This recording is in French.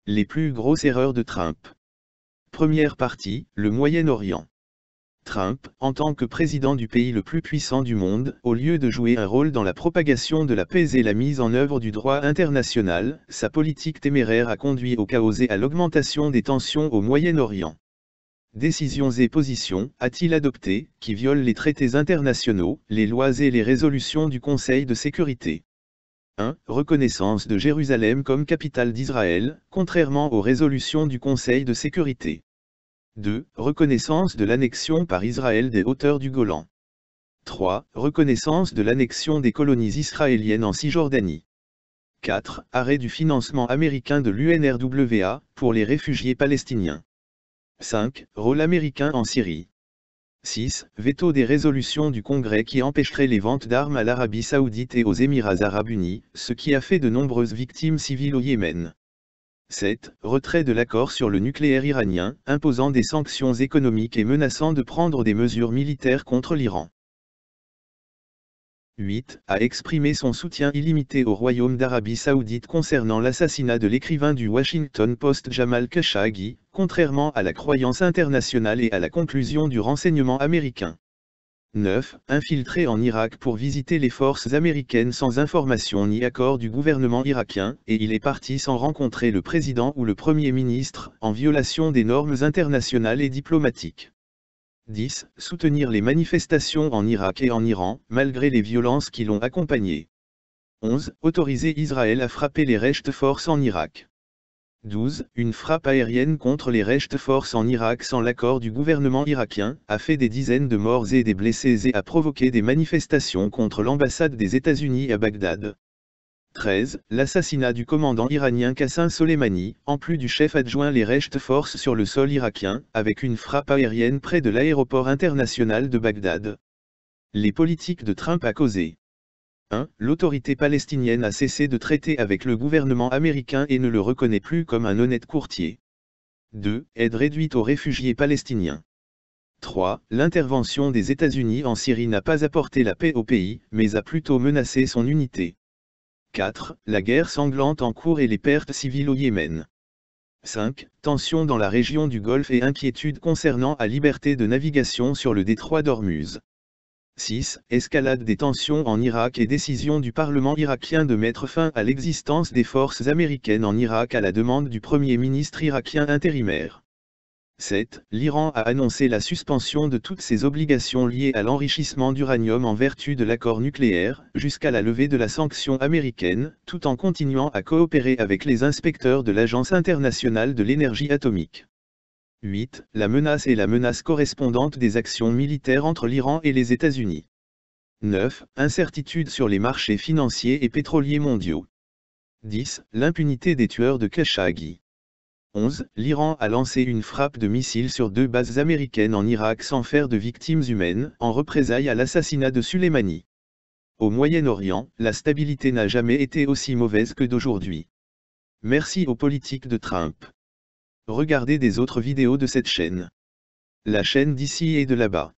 Les plus grosses erreurs de Trump. Première partie, le Moyen-Orient. Trump, en tant que président du pays le plus puissant du monde, au lieu de jouer un rôle dans la propagation de la paix et la mise en œuvre du droit international, sa politique téméraire a conduit au chaos et à l'augmentation des tensions au Moyen-Orient. Décisions et positions a-t-il adoptées, qui violent les traités internationaux, les lois et les résolutions du Conseil de sécurité? 1. Reconnaissance de Jérusalem comme capitale d'Israël, contrairement aux résolutions du Conseil de sécurité. 2. Reconnaissance de l'annexion par Israël des hauteurs du Golan. 3. Reconnaissance de l'annexion des colonies israéliennes en Cisjordanie. 4. Arrêt du financement américain de l'UNRWA, pour les réfugiés palestiniens. 5. Rôle américain en Syrie. 6. Veto des résolutions du Congrès qui empêcheraient les ventes d'armes à l'Arabie Saoudite et aux Émirats Arabes Unis, ce qui a fait de nombreuses victimes civiles au Yémen. 7. Retrait de l'accord sur le nucléaire iranien, imposant des sanctions économiques et menaçant de prendre des mesures militaires contre l'Iran. 8. A exprimé son soutien illimité au Royaume d'Arabie Saoudite concernant l'assassinat de l'écrivain du Washington Post Jamal Khashoggi, contrairement à la croyance internationale et à la conclusion du renseignement américain. 9. Infiltré en Irak pour visiter les forces américaines sans information ni accord du gouvernement irakien, et il est parti sans rencontrer le président ou le premier ministre, en violation des normes internationales et diplomatiques. 10. Soutenir les manifestations en Irak et en Iran, malgré les violences qui l'ont accompagné. 11. Autoriser Israël à frapper les Forces en Irak. 12. Une frappe aérienne contre les Forces en Irak sans l'accord du gouvernement irakien, a fait des dizaines de morts et des blessés et a provoqué des manifestations contre l'ambassade des États-Unis à Bagdad. 13. L'assassinat du commandant iranien Qassem Soleimani, en plus du chef adjoint les Forces sur le sol irakien, avec une frappe aérienne près de l'aéroport international de Bagdad. Les politiques de Trump a causé. 1. L'autorité palestinienne a cessé de traiter avec le gouvernement américain et ne le reconnaît plus comme un honnête courtier. 2. Aide réduite aux réfugiés palestiniens. 3. L'intervention des États-Unis en Syrie n'a pas apporté la paix au pays, mais a plutôt menacé son unité. 4. La guerre sanglante en cours et les pertes civiles au Yémen. 5. Tensions dans la région du Golfe et inquiétudes concernant la liberté de navigation sur le détroit d'Ormuz. 6. Escalade des tensions en Irak et décision du Parlement irakien de mettre fin à l'existence des forces américaines en Irak à la demande du Premier ministre irakien intérimaire. 7. L'Iran a annoncé la suspension de toutes ses obligations liées à l'enrichissement d'uranium en vertu de l'accord nucléaire, jusqu'à la levée de la sanction américaine, tout en continuant à coopérer avec les inspecteurs de l'Agence internationale de l'énergie atomique. 8. La menace et la menace correspondante des actions militaires entre l'Iran et les États-Unis. 9. Incertitude sur les marchés financiers et pétroliers mondiaux. 10. L'impunité des tueurs de Khashoggi. 11. L'Iran a lancé une frappe de missiles sur 2 bases américaines en Irak sans faire de victimes humaines, en représailles à l'assassinat de Soleimani. Au Moyen-Orient, la stabilité n'a jamais été aussi mauvaise que d'aujourd'hui. Merci aux politiques de Trump. Regardez des autres vidéos de cette chaîne. La chaîne d'ici et de là-bas.